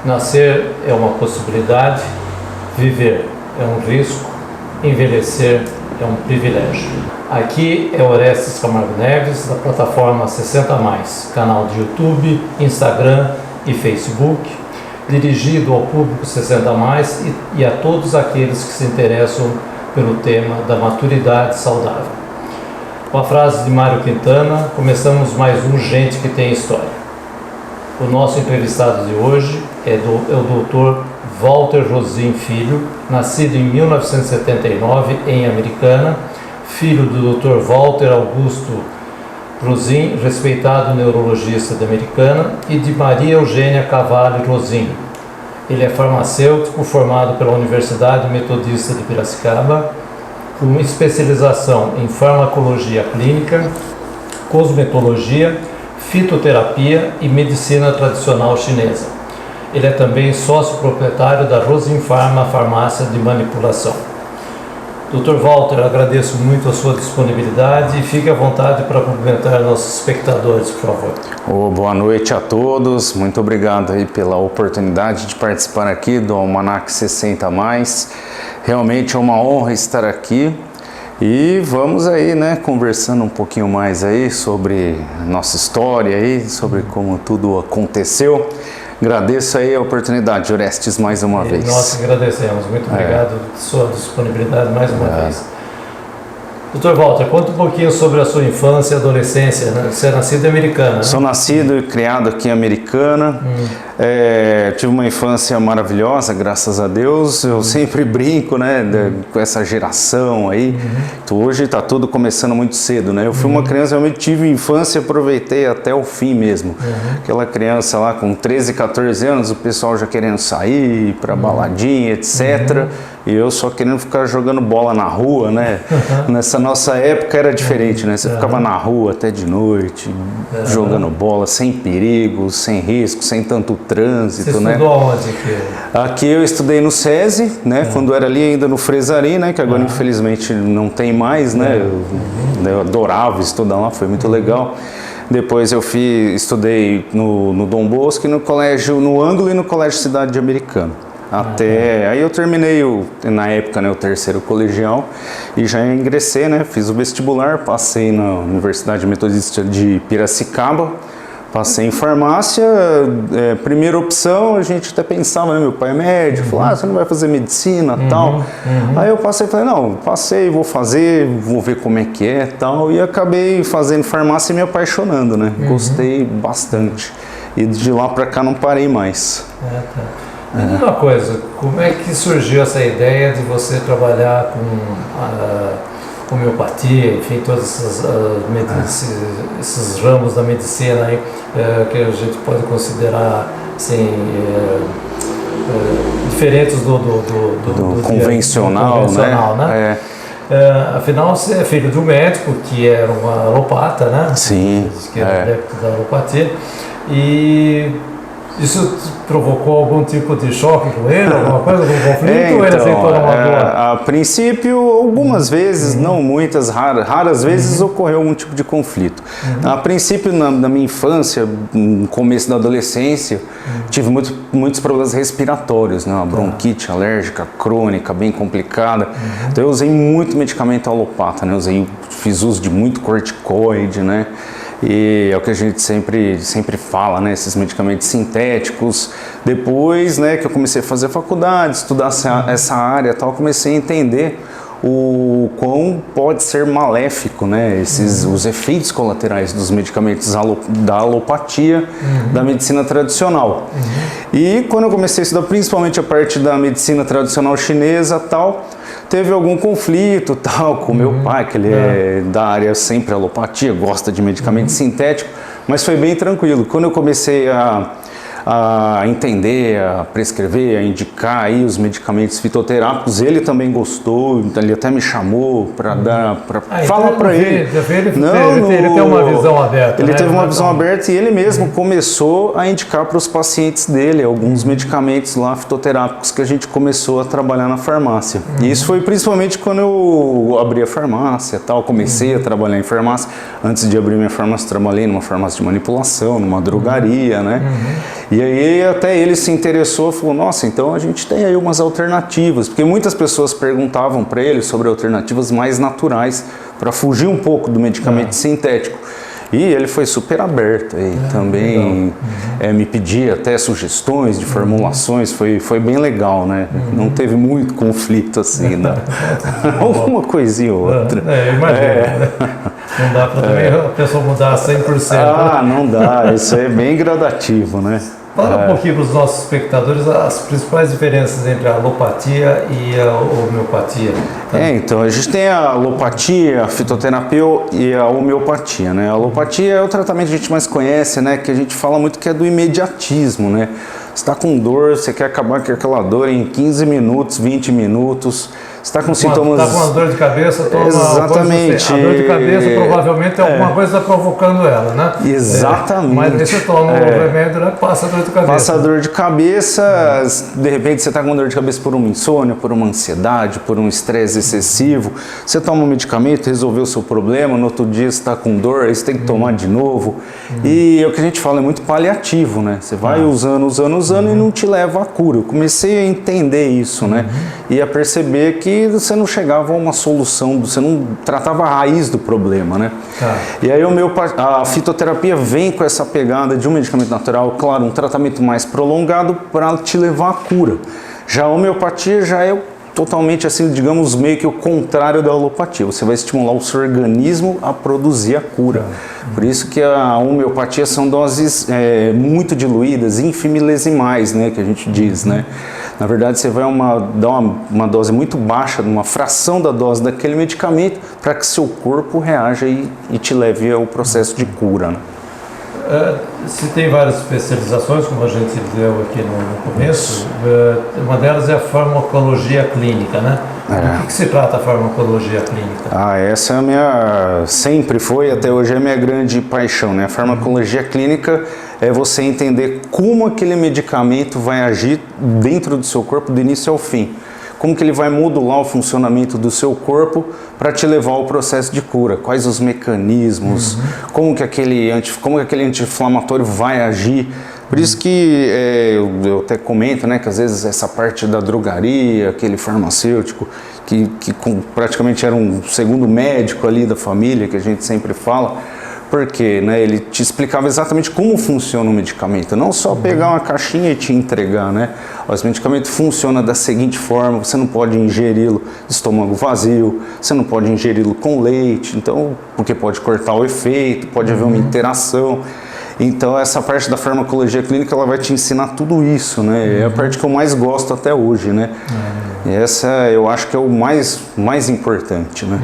Nascer é uma possibilidade, viver é um risco, envelhecer é um privilégio. Aqui é Orestes Camargo Neves, da plataforma 60+, canal de YouTube, Instagram e Facebook, dirigido ao público 60+, e a todos aqueles que se interessam pelo tema da maturidade saudável. Com a frase de Mário Quintana, começamos mais um Gente que Tem História. O nosso entrevistado de hoje é o Dr. Walter Rosin Filho, nascido em 1979 em Americana, filho do Dr. Walter Augusto Rosin, respeitado neurologista de Americana, e de Maria Eugênia Cavalli Rosin. Ele é farmacêutico formado pela Universidade Metodista de Piracicaba, com especialização em farmacologia clínica, cosmetologia, fitoterapia e medicina tradicional chinesa. Ele é também sócio proprietário da Rosin Pharma Farmácia de Manipulação. Dr. Walter, agradeço muito a sua disponibilidade e fique à vontade para cumprimentar nossos espectadores, por favor. Boa noite a todos, muito obrigado aí pela oportunidade de participar aqui do Almanac 60+. Realmente é uma honra estar aqui. E vamos aí, né, conversando um pouquinho mais aí sobre nossa história aí, sobre como tudo aconteceu. Agradeço aí a oportunidade, Orestes, mais uma vez. Nós agradecemos, muito obrigado pela sua disponibilidade mais uma vez. Dr. Walter, conta um pouquinho sobre a sua infância e adolescência, né? Você é nascido em Americana, né? Sou nascido e criado aqui em Americana. Tive uma infância maravilhosa, graças a Deus. Eu sempre brinco, né, com essa geração aí. Então, hoje está tudo começando muito cedo, né? Eu fui uma criança, realmente tive infância e aproveitei até o fim mesmo. Aquela criança lá com 13, 14 anos, o pessoal já querendo sair para baladinha, etc. E eu só querendo ficar jogando bola na rua, né? Nessa nossa época era diferente, né? Você ficava na rua até de noite, jogando bola, sem perigo, sem risco, sem tanto trânsito, Você né? Estudou onde aqui? Aqui eu estudei no SESI, né? Quando era ali ainda no Fresari, né? Que agora infelizmente não tem mais, né? Eu adorava estudar lá, foi muito legal. Depois eu estudei no Dom Bosco e no colégio, no Ângulo e no Colégio Cidade Americana. Aí eu terminei, na época, né, o terceiro colegial e já ingressei, né, fiz o vestibular, passei na Universidade Metodista de Piracicaba, passei em farmácia, primeira opção, a gente até pensava, né, meu pai é médico, falou, você não vai fazer medicina e tal. Aí eu falei, não, passei, vou fazer, vou ver como é que é tal, e acabei fazendo farmácia e me apaixonando, né, gostei bastante. E de lá pra cá não parei mais. Me diz uma coisa, como é que surgiu essa ideia de você trabalhar com homeopatia, enfim, todos esses ramos da medicina aí, que a gente pode considerar assim, diferentes do convencional, né? Afinal, você é filho de um médico que era uma alopata, né? Sim. Que era adepto da alopatia. E isso provocou algum tipo de choque com ele, alguma coisa, algum conflito, ou ele aceitou numa boa? A princípio, algumas vezes, não muitas, raras vezes ocorreu algum tipo de conflito. A princípio, na minha infância, no começo da adolescência, tive muitos problemas respiratórios, né? Uma bronquite alérgica crônica, bem complicada. Então eu usei muito medicamento alopata, né? Fiz uso de muito corticoide, né? E é o que a gente sempre fala, né? Esses medicamentos sintéticos. Depois, né, que eu comecei a fazer faculdade, estudar essa área e tal, comecei a entender o quão pode ser maléfico, né, os efeitos colaterais dos medicamentos da alopatia, da medicina tradicional. E quando eu comecei a estudar principalmente a parte da medicina tradicional chinesa tal, teve algum conflito tal com meu pai, que ele é da área sempre alopatia, gosta de medicamento sintético, mas foi bem tranquilo. Quando eu comecei a entender, a prescrever, a indicar aí os medicamentos fitoterápicos, ele também gostou, ele até me chamou para falar para ele. Ele tem uma visão aberta. Ele teve uma visão aberta e ele mesmo começou a indicar para os pacientes dele alguns medicamentos lá fitoterápicos que a gente começou a trabalhar na farmácia. E isso foi principalmente quando eu abri a farmácia, tal, comecei a trabalhar em farmácia. Antes de abrir minha farmácia, trabalhei numa farmácia de manipulação, numa drogaria, né? E aí até ele se interessou, falou, nossa, então a gente tem aí umas alternativas, porque muitas pessoas perguntavam para ele sobre alternativas mais naturais, para fugir um pouco do medicamento sintético. E ele foi super aberto e também me pedia até sugestões de formulações, foi bem legal, né? Não teve muito conflito assim, né? Alguma coisinha ou outra. Imagina. Não dá para também a pessoa mudar 100%. Ah, não dá, isso é bem gradativo, né? Fala um pouquinho para os nossos espectadores as principais diferenças entre a alopatia e a homeopatia. Então a gente tem a alopatia, a fitoterapia e a homeopatia, né? A alopatia é o tratamento que a gente mais conhece, né? Que a gente fala muito que é do imediatismo, né? Você está com dor, você quer acabar com aquela dor em 15 minutos, 20 minutos. Você está com sintomas... Está com uma dor de cabeça, toma... Exatamente. A dor de cabeça provavelmente é alguma coisa provocando ela, né? Exatamente. Mas aí você toma o remédio, né? Passa a dor de cabeça. Passa a dor de cabeça, de repente você está com dor de cabeça por uma insônia, por uma ansiedade, por um estresse excessivo. Você toma um medicamento, resolveu o seu problema, no outro dia você está com dor, aí você tem que tomar de novo. E o que a gente fala é muito paliativo, né? Você vai usando e não te leva à cura. Eu comecei a entender isso, né? E a perceber que você não chegava a uma solução, você não tratava a raiz do problema, né? E aí a fitoterapia vem com essa pegada de um medicamento natural, claro, um tratamento mais prolongado para te levar à cura. Já a homeopatia já é totalmente assim, digamos, meio que o contrário da alopatia. Você vai estimular o seu organismo a produzir a cura. Por isso que a homeopatia são doses muito diluídas, infimilesimais, né, que a gente diz, né? Na verdade, você vai dar uma dose muito baixa, uma fração da dose daquele medicamento, para que seu corpo reaja e te leve ao processo de cura, né? Se tem várias especializações, como a gente deu aqui no começo, uma delas é a farmacologia clínica, né? Do que se trata a farmacologia clínica? Essa é sempre foi, até hoje é a minha grande paixão, né? A farmacologia clínica é você entender como aquele medicamento vai agir dentro do seu corpo, do início ao fim. Como que ele vai modular o funcionamento do seu corpo para te levar ao processo de cura, quais os mecanismos, como que aquele anti-inflamatório vai agir. Por isso que eu até comento, né, que às vezes essa parte da drogaria, aquele farmacêutico que praticamente era um segundo médico ali da família, que a gente sempre fala, porque, né, ele te explicava exatamente como funciona o medicamento, não só pegar uma caixinha e te entregar, né? Esse medicamento funciona da seguinte forma: você não pode ingeri-lo de estômago vazio, você não pode ingeri-lo com leite, então, porque pode cortar o efeito, pode haver uma interação. Então essa parte da farmacologia clínica ela vai te ensinar tudo isso, né? É a parte que eu mais gosto até hoje, né? E essa eu acho que é o mais importante, né?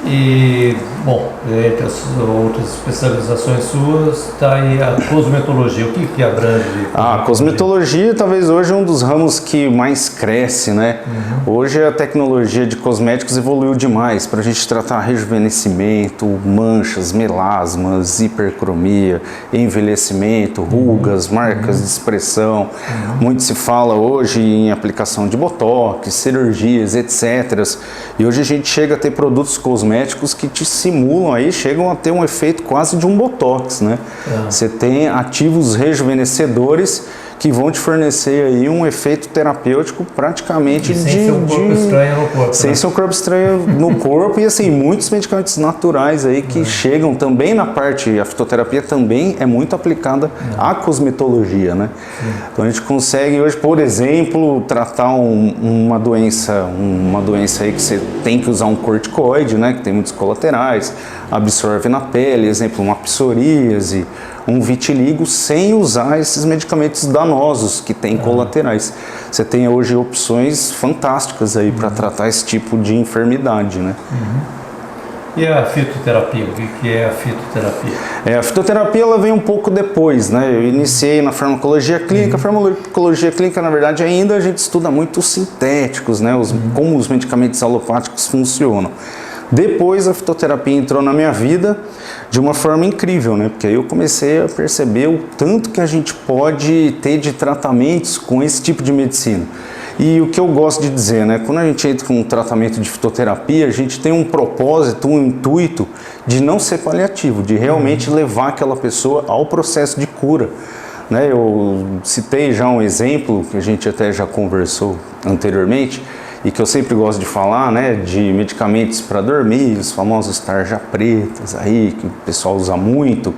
E, bom, entre as outras especializações suas, está aí a cosmetologia. O que abrange? A cosmetologia talvez hoje é um dos ramos que mais cresce, né? Hoje a tecnologia de cosméticos evoluiu demais para a gente tratar rejuvenescimento, manchas, melasmas, hipercromia, envelhecimento, rugas, marcas de expressão. Muito se fala hoje em aplicação de botox, cirurgias, etc. E hoje a gente chega a ter produtos cosméticos que te simulam aí, chegam a ter um efeito quase de um botox, né? Você tem ativos rejuvenescedores que vão te fornecer aí um efeito terapêutico praticamente sem ser um corpo estranho no corpo. Sem ser um corpo estranho no corpo e assim, muitos medicamentos naturais aí que chegam também na parte, a fitoterapia também é muito aplicada à cosmetologia, né? Então a gente consegue hoje, por exemplo, tratar uma doença aí que você tem que usar um corticoide, né? Que tem muitos colaterais, absorve na pele, exemplo, uma psoríase, um vitiligo, sem usar esses medicamentos danosos que têm colaterais. Você tem hoje opções fantásticas aí para tratar esse tipo de enfermidade, né? E a fitoterapia? O que é a fitoterapia? A fitoterapia ela vem um pouco depois, né? Eu iniciei na farmacologia clínica. A farmacologia clínica, na verdade, ainda a gente estuda muito os sintéticos, né? Como os medicamentos alopáticos funcionam. Depois a fitoterapia entrou na minha vida de uma forma incrível, né? Porque aí eu comecei a perceber o tanto que a gente pode ter de tratamentos com esse tipo de medicina. E o que eu gosto de dizer, né? Quando a gente entra com um tratamento de fitoterapia, a gente tem um propósito, um intuito de não ser paliativo, de realmente levar aquela pessoa ao processo de cura. né? Eu citei já um exemplo que a gente até já conversou anteriormente e que eu sempre gosto de falar, né, de medicamentos para dormir, os famosos tarja pretas aí, que o pessoal usa muito.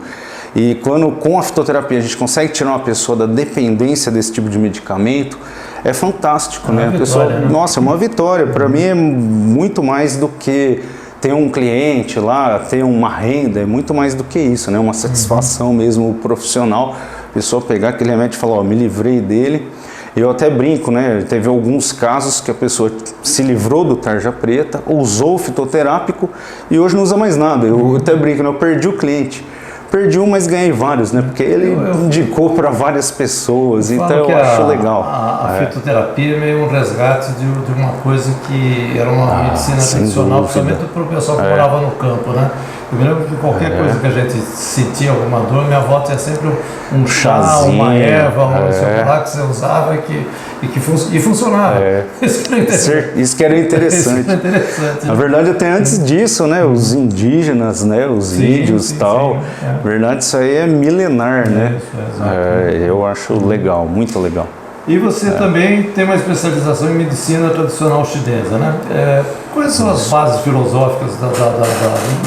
E quando com a fitoterapia a gente consegue tirar uma pessoa da dependência desse tipo de medicamento, é fantástico, né? A pessoa, né? Nossa, é uma vitória. Para mim é muito mais do que ter um cliente lá, ter uma renda, é muito mais do que isso, né? Uma satisfação mesmo profissional. A pessoa pegar aquele remédio e falar, ó, me livrei dele. Eu até brinco, né? Teve alguns casos que a pessoa se livrou do tarja preta, usou o fitoterápico e hoje não usa mais nada. Eu até brinco, né? Eu perdi o cliente. Perdi um, mas ganhei vários, né? Porque ele indicou para várias pessoas, então eu acho legal. A fitoterapia é meio um resgate de uma coisa que era uma medicina tradicional, principalmente para o pessoal que morava no campo, né? Eu me lembro que qualquer coisa que a gente sentia alguma dor, minha avó tinha sempre um chá, chazinho, uma erva, um chocolate que você usava e funcionava. Isso que era interessante. Na verdade, até antes disso, né, os indígenas, né, os índios e tal, na verdade isso aí é milenar, né? Eu acho legal, muito legal. E você também tem uma especialização em medicina tradicional chinesa, né? Quais são as bases filosóficas da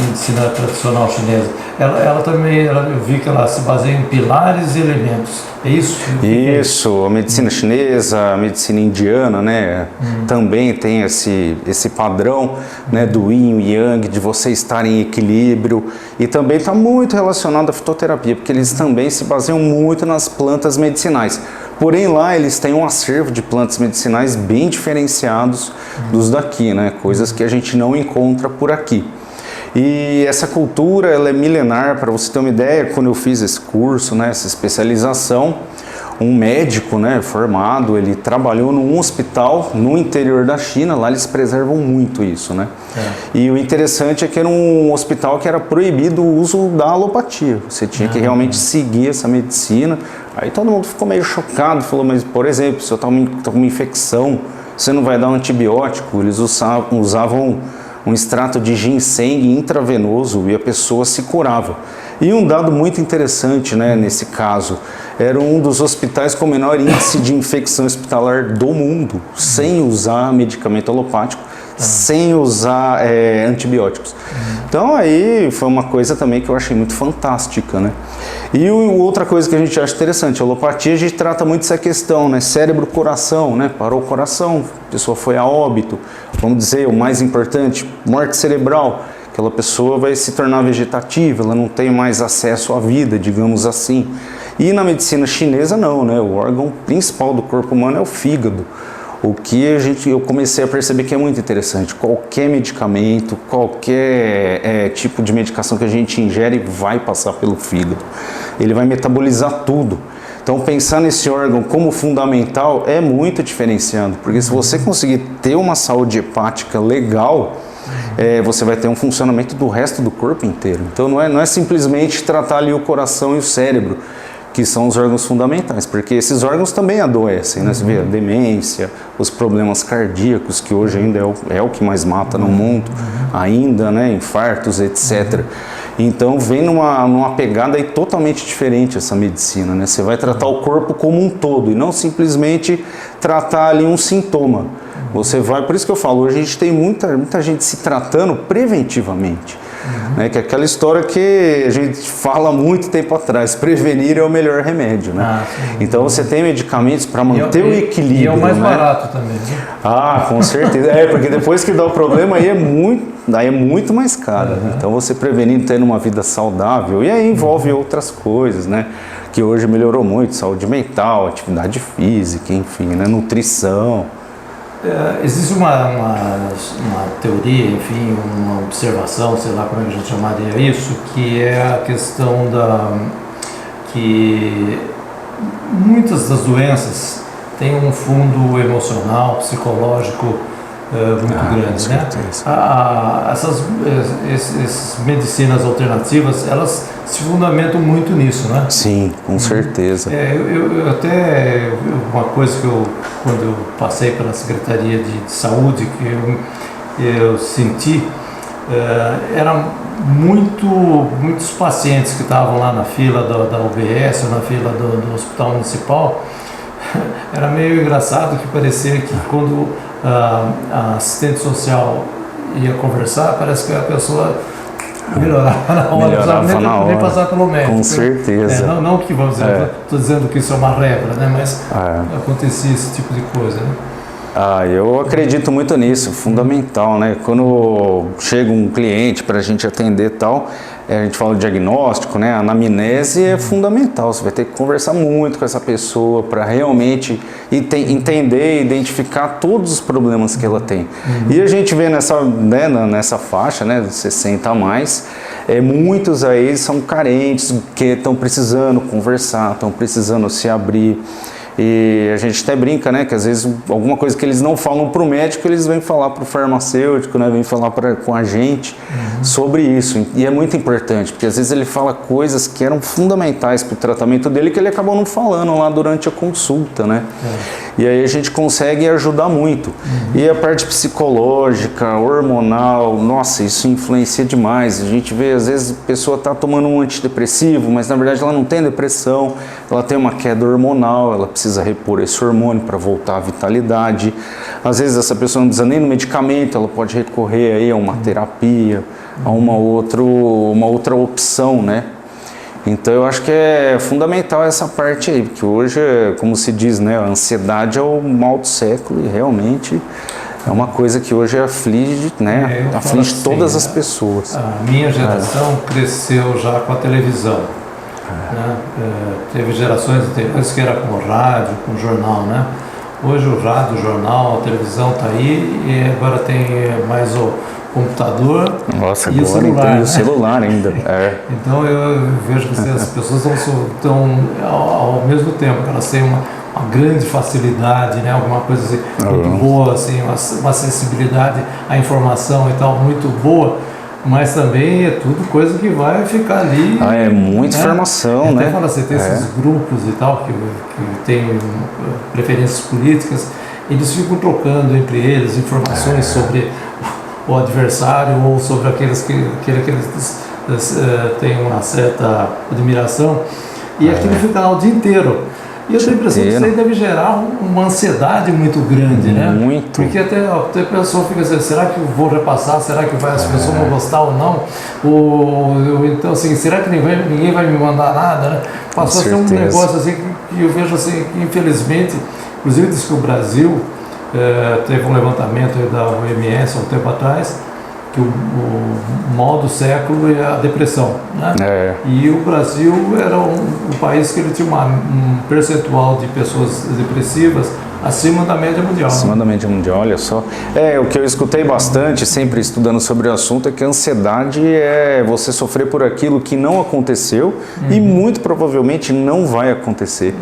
medicina tradicional chinesa? Ela também, eu vi que ela se baseia em pilares e elementos, é isso? Isso, a medicina chinesa, a medicina indiana, né? Também tem esse padrão, né, do yin e yang, de você estar em equilíbrio, e também está muito relacionado à fitoterapia, porque eles também se baseiam muito nas plantas medicinais. Porém, lá eles têm um acervo de plantas medicinais bem diferenciados dos daqui, né? Coisas que a gente não encontra por aqui. E essa cultura, ela é milenar. Para você ter uma ideia, quando eu fiz esse curso, né, essa especialização, um médico, né, formado, ele trabalhou num hospital no interior da China. Lá eles preservam muito isso, né? E o interessante é que era um hospital que era proibido o uso da alopatia. Você tinha que realmente seguir essa medicina. Aí todo mundo ficou meio chocado, falou, mas por exemplo, se eu estou com uma infecção, você não vai dar um antibiótico? Eles usavam um extrato de ginseng intravenoso e a pessoa se curava. E um dado muito interessante, né, nesse caso, era um dos hospitais com o menor índice de infecção hospitalar do mundo, sem usar medicamento alopático, sem usar antibióticos. Então aí foi uma coisa também que eu achei muito fantástica, né? E outra coisa que a gente acha interessante, a alopatia, a gente trata muito essa questão, né? Cérebro-coração, né? Parou o coração, a pessoa foi a óbito, vamos dizer, o mais importante, morte cerebral, aquela pessoa vai se tornar vegetativa, ela não tem mais acesso à vida, digamos assim. E na medicina chinesa não, né? O órgão principal do corpo humano é o fígado. O que eu comecei a perceber que é muito interessante. Qualquer medicamento, qualquer tipo de medicação que a gente ingere vai passar pelo fígado. Ele vai metabolizar tudo. Então pensar nesse órgão como fundamental é muito diferenciado, porque se você conseguir ter uma saúde hepática legal, você vai ter um funcionamento do resto do corpo inteiro. Então não é simplesmente tratar ali o coração e o cérebro, que são os órgãos fundamentais, porque esses órgãos também adoecem, né? Você vê a demência, os problemas cardíacos, que hoje ainda é o que mais mata no mundo, ainda, né? Infartos, etc. Então vem numa pegada aí totalmente diferente essa medicina, né? Você vai tratar o corpo como um todo e não simplesmente tratar ali um sintoma. Você vai, por isso que eu falo, hoje a gente tem muita gente se tratando preventivamente. Né, que é aquela história que a gente fala há muito tempo atrás, prevenir é o melhor remédio, né? Então você tem medicamentos para manter o equilíbrio. E é o mais barato também, né? Com certeza. Porque depois que dá o problema aí é muito mais caro. Então você prevenir tendo uma vida saudável, e aí envolve outras coisas, né? Que hoje melhorou muito, saúde mental, atividade física, enfim, né? Nutrição. Existe uma teoria, enfim, uma observação, sei lá como é que a gente chamaria isso, que é a questão que muitas das doenças têm um fundo emocional, psicológico muito grande, né? Essas medicinas alternativas, elas se fundamentam muito nisso, né? Sim, com certeza. Eu até, uma coisa que quando eu passei pela Secretaria de Saúde, que eu senti, eram muitos pacientes que estavam lá na fila da UBS ou na fila do Hospital Municipal. Era meio engraçado que parecia que quando a assistente social ia conversar, parece que a pessoa melhorava na hora, melhorava na hora, nem passar pelo médico. Com certeza. Não que vamos dizer, estou dizendo que isso é uma regra, né? Mas acontecia esse tipo de coisa, né? Eu acredito muito nisso, fundamental, né? Quando chega um cliente para a gente atender e tal, a gente fala de diagnóstico, né? A anamnese é fundamental, você vai ter que conversar muito com essa pessoa para realmente entender e identificar todos os problemas que ela tem. E a gente vê nessa faixa, né, de 60 a mais, muitos aí são carentes, que estão precisando conversar, estão precisando se abrir. E a gente até brinca, né, que às vezes alguma coisa que eles não falam para o médico, eles vêm falar para o farmacêutico, né, vêm falar com a gente sobre isso. E é muito importante, porque às vezes ele fala coisas que eram fundamentais para o tratamento dele que ele acabou não falando lá durante a consulta, né? E aí a gente consegue ajudar muito. E a parte psicológica, hormonal, nossa, isso influencia demais. A gente vê, às vezes, a pessoa está tomando um antidepressivo, mas na verdade ela não tem depressão, ela tem uma queda hormonal, ela precisa repor esse hormônio para voltar à vitalidade. Às vezes essa pessoa não precisa nem do medicamento, ela pode recorrer aí a uma terapia, a uma outra opção, né? Então eu acho que é fundamental essa parte aí, porque hoje, como se diz, né, a ansiedade é o mal do século e realmente é uma coisa que hoje aflige, né, aflige assim, todas as pessoas. A minha geração cresceu já com a televisão. Né? Teve gerações anteriores que era com o rádio, com o jornal, né? Hoje o rádio, o jornal, a televisão está aí e agora tem mais o computador. Nossa, e agora o celular, tem né? o celular ainda. Então eu vejo que as pessoas estão ao mesmo tempo, elas têm uma grande facilidade, né? Alguma coisa assim, muito boa, assim, uma acessibilidade à informação e tal, muito boa. Mas também é tudo coisa que vai ficar ali. É muita informação, né? Fala assim, tem esses grupos e tal que têm preferências políticas, eles ficam trocando entre eles informações sobre o adversário ou sobre aqueles que eles têm uma certa admiração, e aquilo fica lá o dia inteiro. E eu tenho a impressão que isso aí deve gerar uma ansiedade muito grande, né? Muito. Porque até a pessoa fica assim, será que eu vou repassar? Será que as pessoas vão gostar ou não? Ou então assim, será que ninguém vai me mandar nada, né? Passou a ser um negócio assim que eu vejo assim, que infelizmente, inclusive diz que o Brasil teve um levantamento da OMS há um tempo atrás, que o mal do século é a depressão, né? E o Brasil era um país que ele tinha um percentual de pessoas depressivas acima da média mundial. Acima da média mundial, olha só. O que eu escutei bastante, sempre estudando sobre o assunto, é que a ansiedade é você sofrer por aquilo que não aconteceu e muito provavelmente não vai acontecer.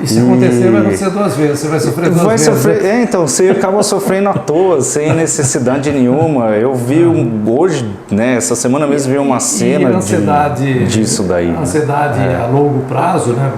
E se acontecer, vai acontecer duas vezes, você vai sofrer duas vezes. Né? Então, você acaba sofrendo à toa, sem necessidade nenhuma. Eu vi hoje, né, essa semana mesmo, vi uma cena disso daí. A ansiedade a longo prazo, né,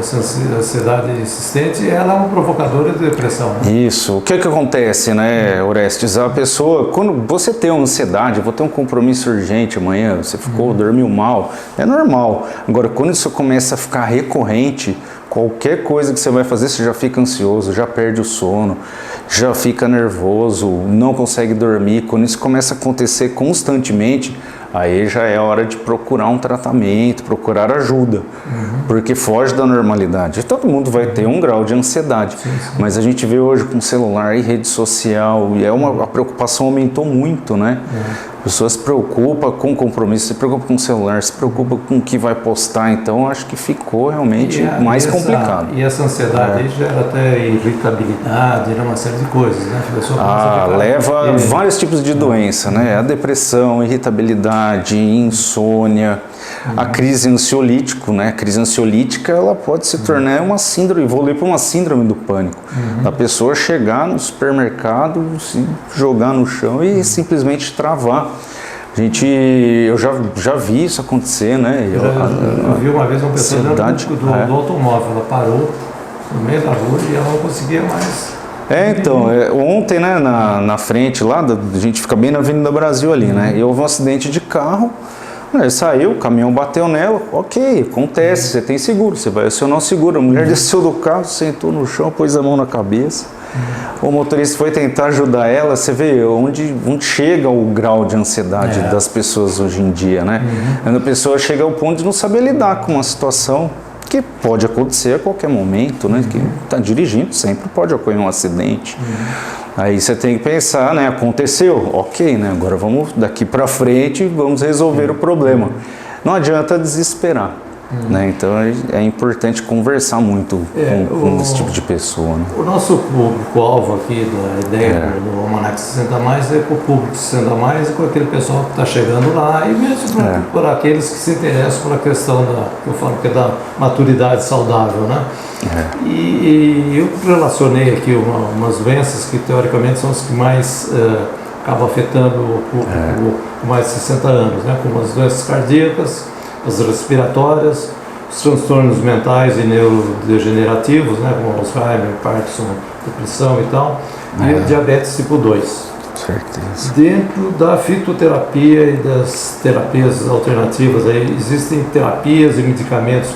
essa ansiedade insistente, ela é uma provocadora de depressão. Né? Isso. O que acontece, né, Orestes? A pessoa, quando você tem uma ansiedade, vou ter um compromisso urgente amanhã, você dormiu mal, é normal. Agora, quando isso começa a ficar recorrente, qualquer coisa que você vai fazer, você já fica ansioso, já perde o sono, já fica nervoso, não consegue dormir. Quando isso começa a acontecer constantemente, aí já é hora de procurar um tratamento, procurar ajuda, porque foge da normalidade. Todo mundo vai ter um grau de ansiedade, mas a gente vê hoje com celular e rede social, e a preocupação aumentou muito, né? A pessoa se preocupa com o compromisso, se preocupa com o celular, se preocupa com o que vai postar, então acho que ficou realmente mais complicado. E essa ansiedade gera até irritabilidade, uma série de coisas, né? A pessoa leva vários tipos de doença, né? A depressão, irritabilidade, insônia, a crise ansiolítica, né? A crise ansiolítica, ela pode se tornar uma síndrome, evoluir para uma síndrome do pânico. A pessoa chegar no supermercado, se jogar no chão e simplesmente travar. Eu já vi isso acontecer, né? Eu vi uma vez uma pessoa do automóvel, ela parou no meio da rua e ela não conseguia mais Então, ontem, né, na frente lá, a gente fica bem na Avenida Brasil ali, né? E houve um acidente de carro, saiu, o caminhão bateu nela, ok, acontece, você tem seguro, você vai acionar o seguro. A mulher desceu do carro, sentou no chão, pôs a mão na cabeça. O motorista foi tentar ajudar ela, você vê onde chega o grau de ansiedade das pessoas hoje em dia, né? Quando a pessoa chega ao ponto de não saber lidar com uma situação que pode acontecer a qualquer momento, né? Que está dirigindo, sempre pode ocorrer um acidente. Aí você tem que pensar, né? Aconteceu, ok, né? Agora vamos daqui para frente, vamos resolver o problema. Não adianta desesperar, né? Então é importante conversar muito com esse tipo de pessoa, né? O nosso público-alvo aqui da ideia do Almanac 60 Mais é com o público 60 Mais e com aquele pessoal que está chegando lá e mesmo por aqueles que se interessam por a questão que eu falo que é da maturidade saudável, né? E eu relacionei aqui umas doenças que teoricamente são as que mais acabam afetando o público com mais de 60 anos, né? Como as doenças cardíacas, as respiratórias, os transtornos mentais e neurodegenerativos, né, como Alzheimer, Parkinson, depressão e tal, e o diabetes tipo 2. Certeza. Dentro da fitoterapia e das terapias alternativas, aí, existem terapias e medicamentos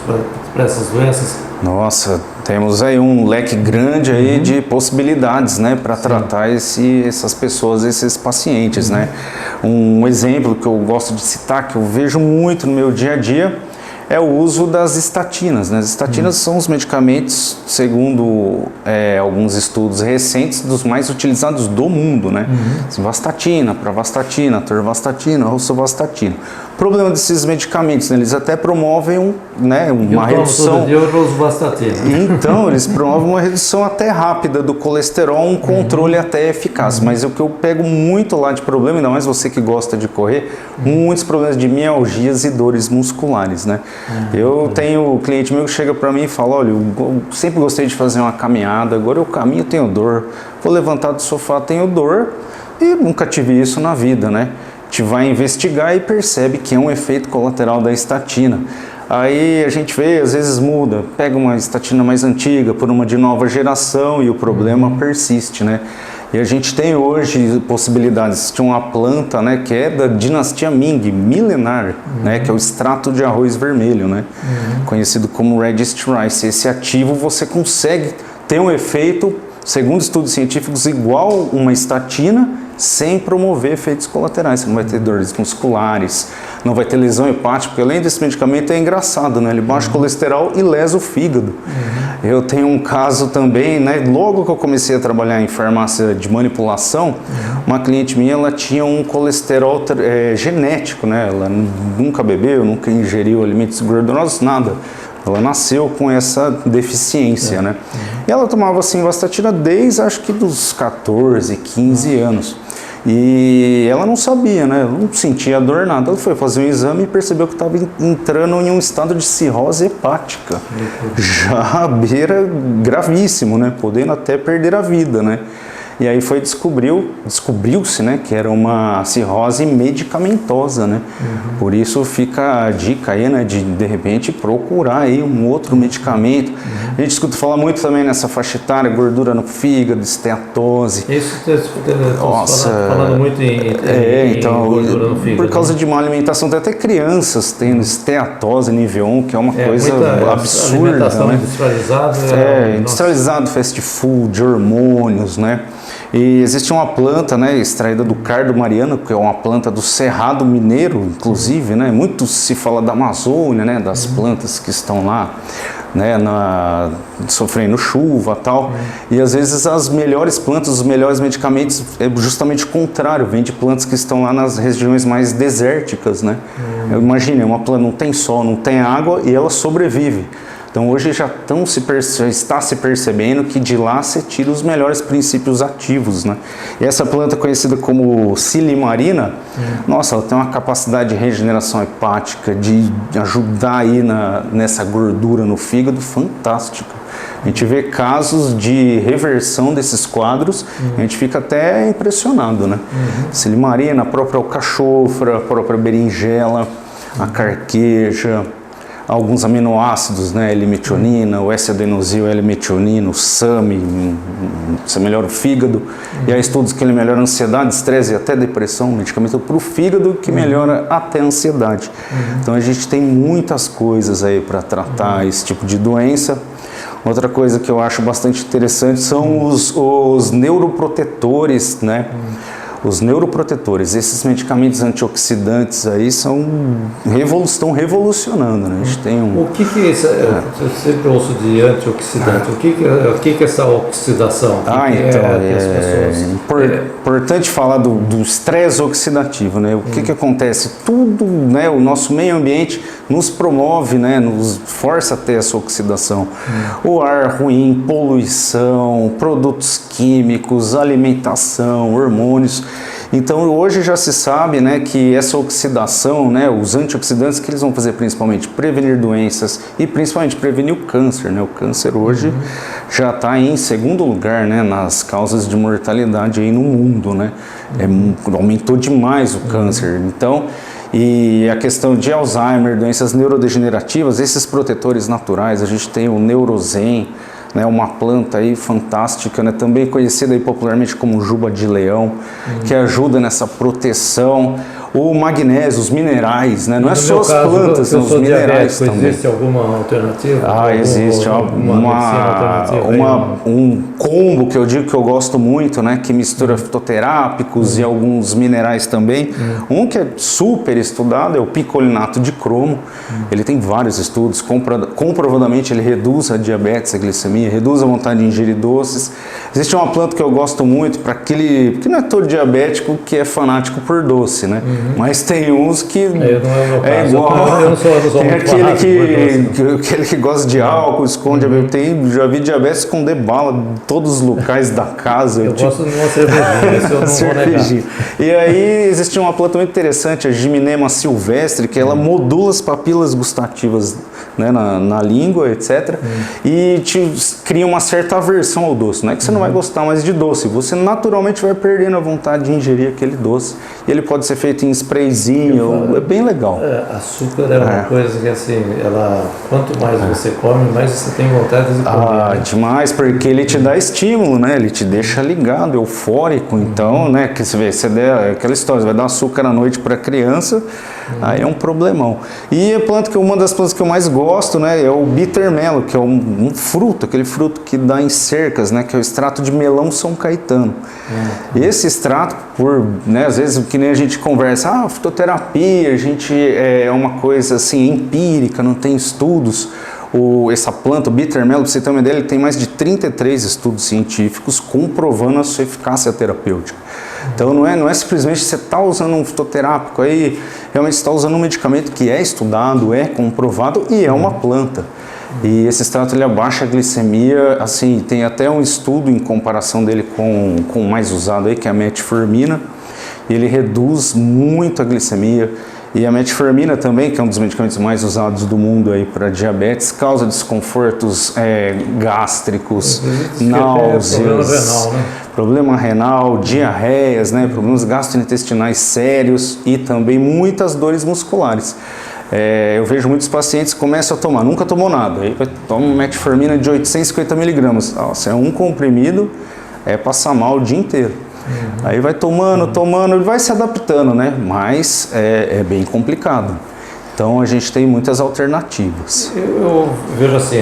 para essas doenças? Nossa, temos aí um leque grande aí de possibilidades, né, para tratar essas pessoas, esses pacientes, né. Um exemplo que eu gosto de citar, que eu vejo muito no meu dia a dia, é o uso das estatinas, né? As estatinas são os medicamentos, segundo alguns estudos recentes, dos mais utilizados do mundo, né? Vastatina, pravastatina, atorvastatina, rosuvastatina. O problema desses medicamentos, né? Eles até promovem uma redução... Todo dia eu uso vastatina. Então, eles promovem uma redução até rápida do colesterol, um controle até eficaz. Mas o que eu pego muito lá de problema, ainda mais você que gosta de correr, muitos problemas de mialgias e dores musculares, né? Eu tenho um cliente meu que chega para mim e fala, olha, eu sempre gostei de fazer uma caminhada, agora eu caminho, tenho dor, vou levantar do sofá, tenho dor, e nunca tive isso na vida, né? A gente vai investigar e percebe que é um efeito colateral da estatina. Aí a gente vê, às vezes muda, pega uma estatina mais antiga por uma de nova geração e o problema persiste, né? E a gente tem hoje possibilidades de uma planta, né, que é da dinastia Ming, milenar, né, que é o extrato de arroz vermelho, né, conhecido como Regist Rice. Esse ativo você consegue ter um efeito, segundo estudos científicos, igual uma estatina, sem promover efeitos colaterais. Você não vai ter dores musculares, não vai ter lesão hepática, porque além desse medicamento é engraçado, né? Ele baixa o colesterol e lesa o fígado. Eu tenho um caso também, né? Logo que eu comecei a trabalhar em farmácia de manipulação, uma cliente minha, ela tinha um colesterol genético, né? Ela nunca bebeu, nunca ingeriu alimentos gordurosos, nada. Ela nasceu com essa deficiência, né? E ela tomava assim vastatina desde acho que dos 14, 15 anos. E ela não sabia, né? Ela não sentia dor, nada. Ela foi fazer um exame e percebeu que estava entrando em um estado de cirrose hepática. Já à beira gravíssimo, né? Podendo até perder a vida, né? E aí descobriu-se, né, que era uma cirrose medicamentosa, né? Por isso fica a dica aí, né, de repente procurar aí um outro medicamento. A gente escuta falar muito também nessa faixa etária, gordura no fígado, esteatose. Isso falando muito em gordura no fígado. Por causa de má alimentação, tem até crianças tendo esteatose nível 1, que é uma coisa absurda. Alimentação, né? industrializada. Industrializado, fast food, hormônios, né? E existe uma planta, né, extraída do cardo mariano, que é uma planta do Cerrado Mineiro, inclusive, né? Muito se fala da Amazônia, né, das plantas que estão lá, né, sofrendo chuva e tal. E às vezes as melhores plantas, os melhores medicamentos é justamente o contrário, vem de plantas que estão lá nas regiões mais desérticas, né? Imagina, uma planta não tem sol, não tem água e ela sobrevive. Então hoje já está se percebendo que de lá se tira os melhores princípios ativos, né? E essa planta conhecida como silimarina, nossa, ela tem uma capacidade de regeneração hepática, de ajudar aí nessa gordura no fígado fantástica. A gente vê casos de reversão desses quadros, a gente fica até impressionado, né? Silimarina, a própria alcachofra, a própria berinjela, a carqueja, alguns aminoácidos, né, L-metionina, o S-adenosil, L-metionina, o SAMe, você melhora o fígado, e há estudos que ele melhora a ansiedade, estresse e até depressão, um medicamento para o fígado que melhora até a ansiedade. Então a gente tem muitas coisas aí para tratar esse tipo de doença. Outra coisa que eu acho bastante interessante são os neuroprotetores, né? Os neuroprotetores, esses medicamentos antioxidantes aí estão revolucionando, né? A gente tem O que é isso? Eu sempre ouço de antioxidante. O que é essa oxidação? Importante falar do estresse oxidativo, né? O que acontece? Tudo, né? O nosso meio ambiente nos promove, né? Nos força a ter essa oxidação. O ar ruim, poluição, produtos químicos, alimentação, hormônios. Então hoje já se sabe, né, que essa oxidação, né, os antioxidantes que eles vão fazer principalmente prevenir doenças e principalmente prevenir o câncer, né? O câncer hoje já está em segundo lugar, né, nas causas de mortalidade aí no mundo, né? Aumentou demais o câncer. Então, e a questão de Alzheimer, doenças neurodegenerativas, esses protetores naturais, a gente tem o Neurozen, né, uma planta aí fantástica, né, também conhecida aí popularmente como juba de leão, que ajuda nessa proteção. O magnésio, os minerais, né, não é só as plantas, são os minerais também. Existe alguma alternativa? Existe um combo que eu digo que eu gosto muito, né, que mistura fitoterápicos e alguns minerais também. Um que é super estudado é o picolinato de cromo. Ele tem vários estudos, comprovadamente ele reduz a diabetes, a glicemia, reduz a vontade de ingerir doces. Existe uma planta que eu gosto muito para aquele, que não é todo diabético que é fanático por doce, né? Mas tem uns que é igual. Tem aquele que gosta de álcool, esconde. Já vi diabetes esconder bala em todos os locais da casa. Eu gosto de uma cervejinha, isso eu não vou negar. E aí existe uma planta muito interessante, a Gymnema silvestre, que ela modula as papilas gustativas, né, na língua, etc. E te cria uma certa aversão ao doce. Não é que você não vai gostar mais de doce, você naturalmente vai perdendo a vontade de ingerir aquele doce. E ele pode ser feito em sprayzinho, é bem legal. Açúcar é uma coisa que assim, quanto mais você come, mais você tem vontade de comer. Demais, porque ele te dá estímulo, né? Ele te deixa ligado, eufórico. Então, né, que você der aquela história, você vai dar açúcar à noite para criança, aí é um problemão. E uma das plantas que eu mais gosto, né, é o bitter melon, que é um fruto, aquele fruto que dá em cercas, né, que é o extrato de melão São Caetano. Esse extrato, né, às vezes que nem a gente conversa, fitoterapia, é uma coisa assim empírica, não tem estudos. Essa planta, o bitter melon, para você ter uma ideia, ele tem mais de 33 estudos científicos comprovando a sua eficácia terapêutica. Então não é simplesmente você está usando um fitoterápico aí, realmente você está usando um medicamento que é estudado, é comprovado e é uma planta. E esse extrato ele abaixa a glicemia, assim, tem até um estudo em comparação dele com o mais usado aí, que é a metformina, e ele reduz muito a glicemia. E a metformina também, que é um dos medicamentos mais usados do mundo aí para diabetes, causa desconfortos gástricos, náuseas, problema renal, diarreias, né, problemas gastrointestinais sérios e também muitas dores musculares. Eu vejo muitos pacientes que começam a tomar, nunca tomou nada, aí toma uma metformina de 850 miligramas. Nossa, é um comprimido, passar mal o dia inteiro. Aí vai tomando, e vai se adaptando, né? Mas é bem complicado. Então a gente tem muitas alternativas. Eu vejo assim,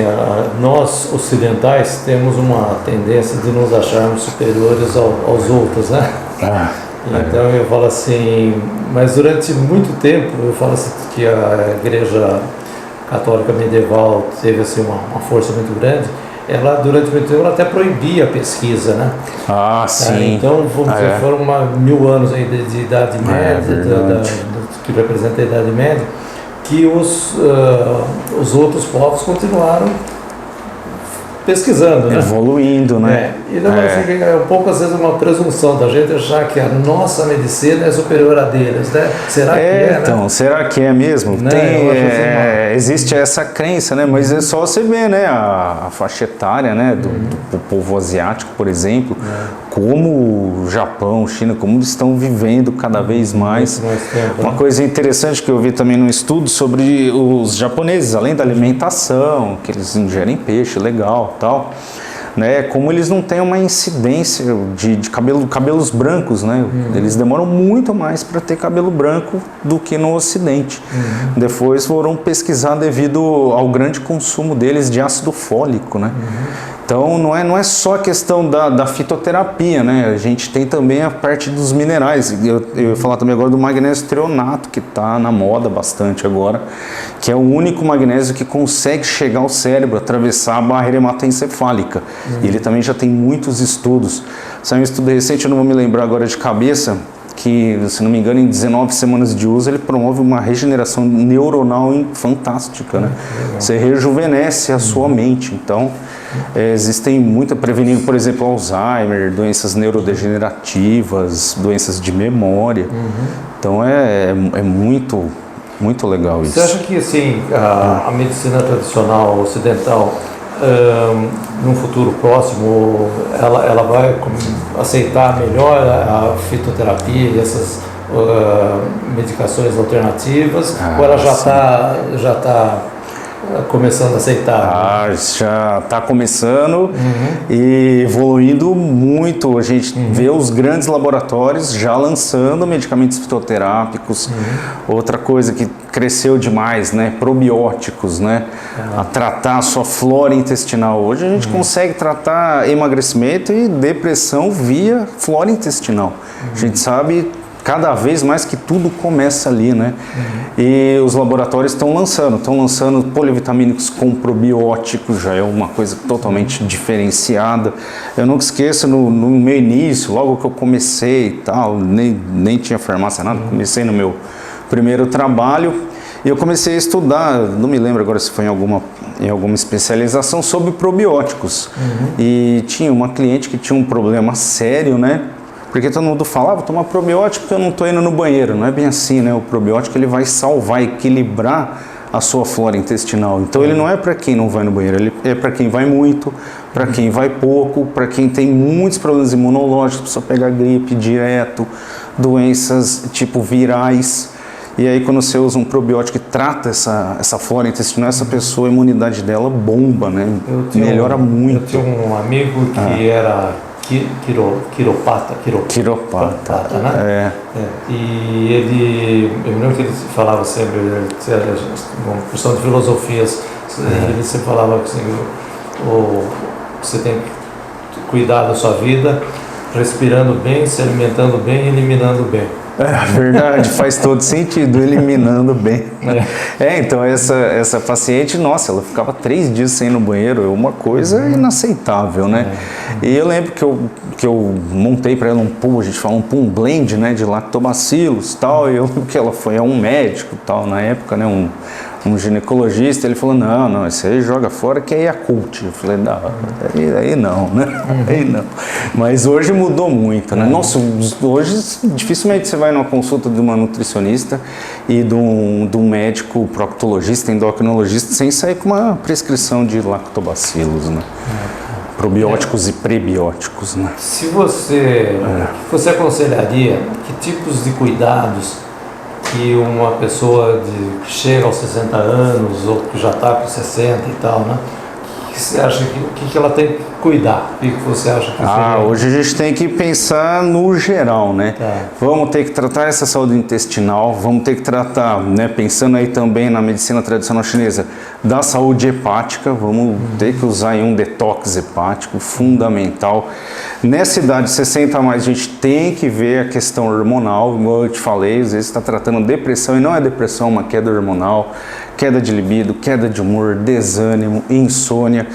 nós ocidentais temos uma tendência de nos acharmos superiores aos outros, né? Então eu falo assim, mas durante muito tempo eu falo assim que a Igreja Católica medieval teve assim uma força muito grande. Ela, durante muito tempo, ela até proibia a pesquisa, né? Sim. Então, vamos dizer, foram 1000 anos aí de Idade Média, que representa a Idade Média, que os outros povos continuaram pesquisando, né? Evoluindo, né? Assim, é um pouco, às vezes, uma presunção da gente achar que a nossa medicina é superior a deles, né? Será que é, então, né? será que é mesmo? Né? Existe essa crença, né? Mas é só você ver, né? A faixa etária, né? Do povo asiático, por exemplo, como o Japão, China, como eles estão vivendo cada vez mais. Tempo, Uma coisa interessante que eu vi também no estudo sobre os japoneses, além da alimentação, que eles ingerem peixe, legal, tal, né, como eles não têm uma incidência de cabelos brancos, né? Eles demoram muito mais para ter cabelo branco do que no Ocidente. Depois foram pesquisar devido ao grande consumo deles de ácido fólico, né? Então não é só a questão da fitoterapia, né? A gente tem também a parte dos minerais. Eu ia falar também agora do magnésio treonato, que está na moda bastante agora, que é o único magnésio que consegue chegar ao cérebro, atravessar a barreira hematoencefálica. E ele também já tem muitos estudos. Saiu um estudo recente, eu não vou me lembrar agora de cabeça, que, se não me engano, em 19 semanas de uso, ele promove uma regeneração neuronal fantástica, né? Você rejuvenesce a sua mente. Então, existem prevenindo, por exemplo, Alzheimer, doenças neurodegenerativas, doenças de memória. Então, é muito, muito legal isso. Você acha que, assim, a medicina tradicional ocidental, num futuro próximo, ela vai aceitar melhor a fitoterapia e essas medicações alternativas, ou ela já está começando a aceitar? Já está começando e evoluindo muito. A gente vê os grandes laboratórios já lançando medicamentos fitoterápicos. Outra coisa que cresceu demais, né? Probióticos, né? A tratar a sua flora intestinal. Hoje a gente consegue tratar emagrecimento e depressão via flora intestinal. A gente sabe cada vez mais que tudo começa ali, né? E os laboratórios estão lançando polivitamínicos com probióticos, já é uma coisa totalmente diferenciada. Eu nunca esqueço, no meu início, logo que eu comecei e tal, nem tinha farmácia, nada, comecei no meu primeiro trabalho, e eu comecei a estudar, não me lembro agora se foi em alguma especialização, sobre probióticos. E tinha uma cliente que tinha um problema sério, né? Porque todo mundo falava, toma probiótico porque eu não estou indo no banheiro. Não é bem assim, né? O probiótico ele vai salvar, equilibrar a sua flora intestinal. Então ele não é para quem não vai no banheiro, ele é para quem vai muito, para quem vai pouco, para quem tem muitos problemas imunológicos, precisa pegar gripe direto, doenças tipo virais. E aí quando você usa um probiótico e trata essa flora intestinal, essa pessoa, a imunidade dela bomba, né? Melhora muito. Eu tinha um amigo que era quiropata, né? E eu me lembro que ele falava sempre, uma porção de filosofias, ele sempre falava que assim, você tem que cuidar da sua vida, respirando bem, se alimentando bem e eliminando bem. É verdade, faz todo sentido, eliminando bem. Então essa paciente, nossa, ela ficava 3 dias sem ir no banheiro, é uma coisa inaceitável, né? E eu lembro que eu montei para ela a gente fala um blend, né, de lactobacilos e tal, e eu lembro que ela foi a um médico tal, na época, né, um ginecologista, ele falou, não, isso aí joga fora que é Yakult. Eu falei, não, aí não, né? Aí não. Mas hoje mudou muito, né? Nossa, hoje dificilmente você vai numa consulta de uma nutricionista e de um médico proctologista, endocrinologista, sem sair com uma prescrição de lactobacilos, né? Probióticos e prebióticos, né? Se você aconselharia que tipos de cuidados que uma pessoa que chega aos 60 anos ou que já está com 60 e tal, né? O que você acha que ela tem que cuidar? O que você acha que seria? Hoje a gente tem que pensar no geral, né? Vamos ter que tratar essa saúde intestinal, vamos ter que tratar, né, pensando aí também na medicina tradicional chinesa, da saúde hepática, vamos ter que usar aí um detox hepático fundamental. Nessa idade, 60 a mais, a gente tem que ver a questão hormonal, como eu te falei, às vezes está tratando depressão e não é depressão, uma queda hormonal, queda de libido, queda de humor, desânimo, insônia.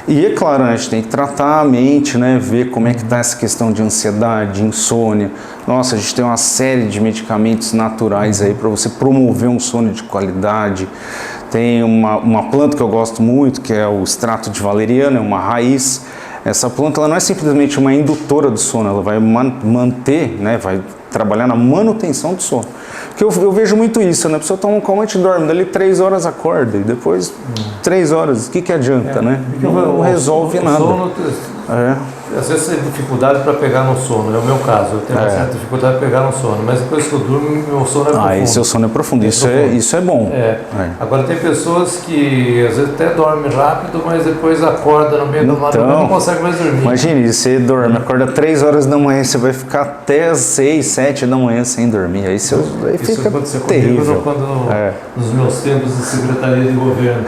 E é claro, a gente tem que tratar a mente, né, ver como é que está essa questão de ansiedade, insônia. Nossa, a gente tem uma série de medicamentos naturais aí para você promover um sono de qualidade. Tem uma planta que eu gosto muito, que é o extrato de valeriana, é uma raiz. Essa planta ela não é simplesmente uma indutora do sono, ela vai manter, né, vai trabalhar na manutenção do sono. Porque eu vejo muito isso, né? A pessoa toma um calmante e dorme, dali 3 horas acorda, e depois 3 horas, o que adianta, né? Não resolve nada. Sono, às vezes tem dificuldade para pegar no sono, é o meu caso, eu tenho uma certa dificuldade para pegar no sono, mas depois que eu durmo, meu sono é profundo. E seu sono é profundo, isso é bom. Agora tem pessoas que às vezes até dormem rápido, mas depois acorda no meio do lado e não consegue mais dormir. Imagine, você dorme, acorda 3 horas da manhã, você vai ficar até as 6, 7 da manhã sem dormir, aí fica terrível. Nos meus tempos de secretaria de governo.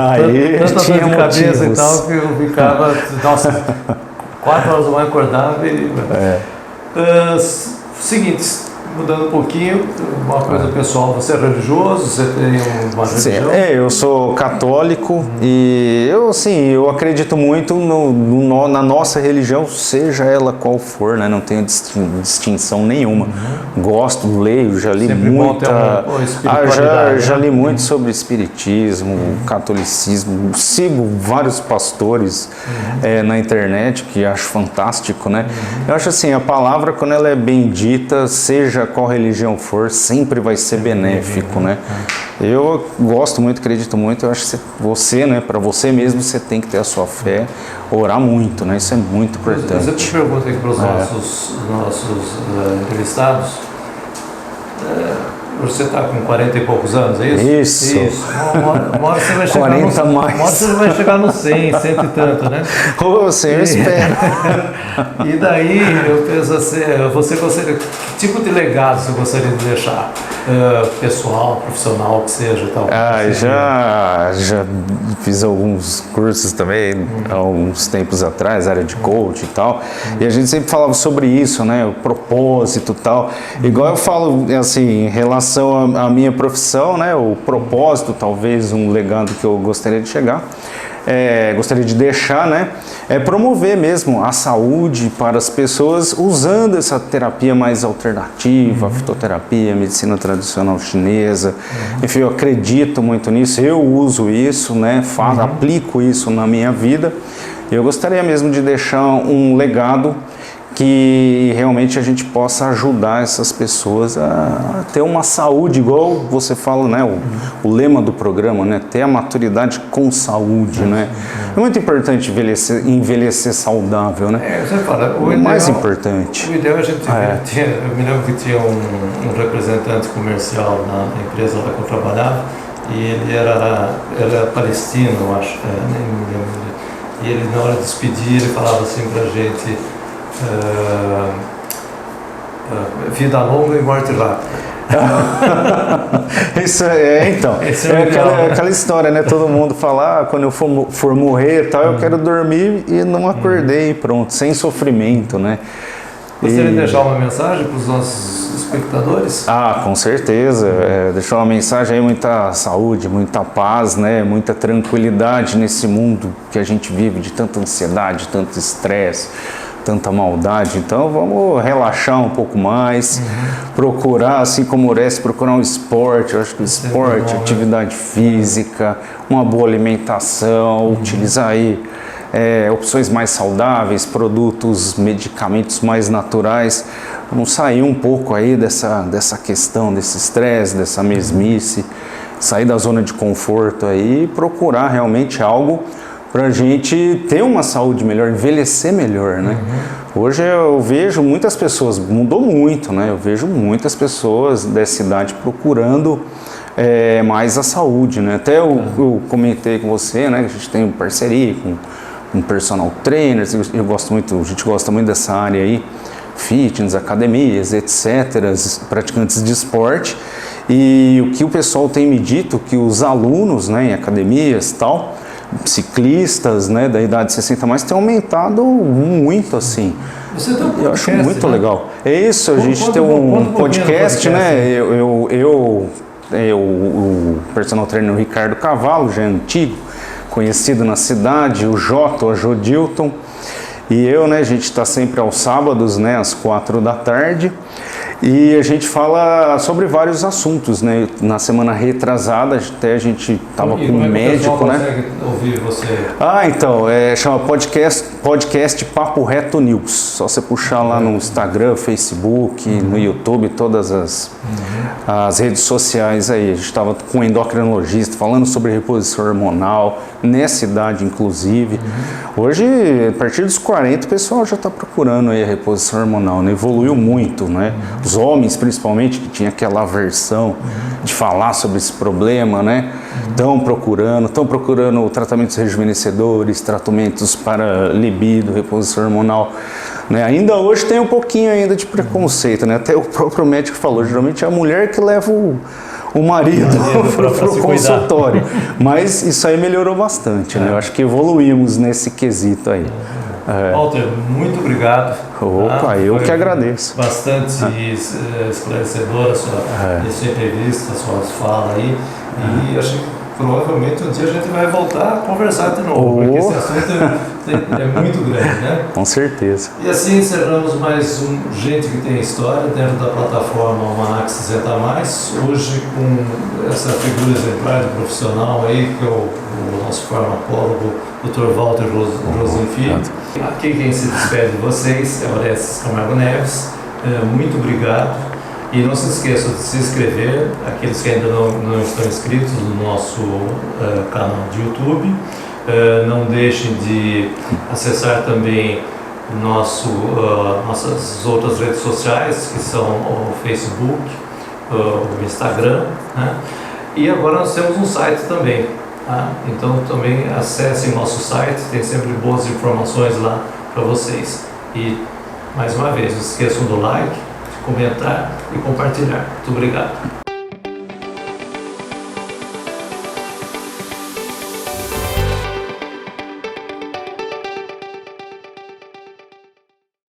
Aí tinha de cabeça e tal, que eu ficava, nossa, 4 horas da manhã acordava e... Seguinte, mudando um pouquinho, uma coisa pessoal, você é religioso, você tem uma religião? Eu sou católico e eu acredito muito na nossa religião, seja ela qual for, né? Não tenho distinção nenhuma. Gosto, leio, já li já li muito sobre espiritismo, catolicismo, sigo vários pastores na internet, que acho fantástico, né? Eu acho assim, a palavra, quando ela é bendita, seja qual religião for, sempre vai ser benéfico, né? Eu gosto muito, acredito muito, eu acho que você, né, para você mesmo, você tem que ter a sua fé, orar muito, né? Isso é muito importante. Eu te pergunto aqui para os nossos entrevistados, você está com 40 e poucos anos, é isso? Isso. Uma hora você vai chegar 40 no, mais. Uma hora você vai chegar no 100, 100 e tanto, né? Eu espero. E daí, eu penso assim, você gostaria, que tipo de legado você gostaria de deixar? Pessoal, profissional, que seja tal? Já fiz alguns cursos também, há uns tempos atrás, área de coach e tal, e a gente sempre falava sobre isso, né, o propósito e tal. Igual eu falo, assim, em relação à minha profissão, né, o propósito, talvez um legado que eu gostaria de gostaria de deixar, né, é promover mesmo a saúde para as pessoas usando essa terapia mais alternativa, a fitoterapia, a medicina tradicional chinesa. Enfim, eu acredito muito nisso, eu uso isso, né, aplico isso na minha vida. Eu gostaria mesmo de deixar um legado que realmente a gente possa ajudar essas pessoas a ter uma saúde, igual você fala, né, o lema do programa, né, ter a maturidade com saúde, né. É muito importante envelhecer saudável, né. Você fala, o mais importante. O ideal a gente eu me lembro que tinha um representante comercial na empresa lá que eu trabalhava, e ele era palestino, eu acho, nem me lembro. E ele, na hora de despedir, ele falava assim pra gente: vida longa e morte rápida. Isso então. Aquela história, né? Todo mundo fala, quando eu for morrer e tal, eu quero dormir e não acordei, pronto, sem sofrimento, né? Gostaria de deixar uma mensagem para os nossos espectadores? Com certeza. Deixar uma mensagem aí, muita saúde, muita paz, né? Muita tranquilidade nesse mundo que a gente vive de tanta ansiedade, tanto estresse, tanta maldade. Então vamos relaxar um pouco mais, procurar, assim como o Orestes, procurar um esporte. Eu acho que o esporte, atividade física, uma boa alimentação, utilizar aí opções mais saudáveis, produtos, medicamentos mais naturais. Vamos sair um pouco aí dessa questão, desse estresse, dessa mesmice, sair da zona de conforto aí e procurar realmente algo para a gente ter uma saúde melhor, envelhecer melhor, né? Hoje eu vejo muitas pessoas, mudou muito, né? Eu vejo muitas pessoas dessa idade procurando mais a saúde, né? Até eu comentei com você, né? A gente tem parceria com um personal trainer, a gente gosta muito dessa área aí, fitness, academias, etc., praticantes de esporte. E o que o pessoal tem me dito, que os alunos, né, em academias e tal, ciclistas, né, da idade de 60 mais, tem aumentado muito, assim. Você tem um podcast, eu acho muito legal. É isso, a gente tem um podcast, né? O personal trainer Ricardo Cavallo, já é antigo, conhecido na cidade, o Jota, o Jodilton, e eu, né, a gente está sempre aos sábados, né, às 4 da tarde, E a gente fala sobre vários assuntos, né? Na semana retrasada até a gente estava com um médico, né? Consegue ouvir você? Então, chama podcast Papo Reto News. Só você puxar lá no Instagram, Facebook, no YouTube, todas as redes sociais aí. A gente estava com um endocrinologista falando sobre reposição hormonal, nessa idade inclusive. Hoje, a partir dos 40, o pessoal já está procurando aí a reposição hormonal, né? Evoluiu muito, né? Os homens, principalmente, que tinha aquela aversão de falar sobre esse problema, né? Estão procurando tratamentos rejuvenescedores, tratamentos para libido, reposição hormonal, né? Ainda hoje tem um pouquinho ainda de preconceito, né? Até o próprio médico falou, geralmente é a mulher que leva o marido para o consultório. Mas isso aí melhorou bastante, né? Eu acho que evoluímos nesse quesito aí. Walter, muito obrigado. Opa, eu que agradeço. Bastante esclarecedora a sua entrevista, a sua fala aí. E acho que provavelmente um dia a gente vai voltar a conversar de novo, porque esse assunto é muito grande, né? Com certeza. E assim encerramos mais Gente que Tem História dentro da plataforma Almanac 60+, hoje com essa figura exemplar de profissional aí, que é o nosso farmacólogo, Dr. Walter Rosenfield. Aqui quem se despede de vocês é Orestes Camargo Neves. Muito obrigado. E não se esqueçam de se inscrever, aqueles que ainda não estão inscritos no nosso canal de YouTube. Não deixem de acessar também nossas outras redes sociais, que são o Facebook, o Instagram, né? E agora nós temos um site também. Tá? Então também acessem nosso site, tem sempre boas informações lá para vocês. E mais uma vez, não se esqueçam do like, comentar e compartilhar. Muito obrigado.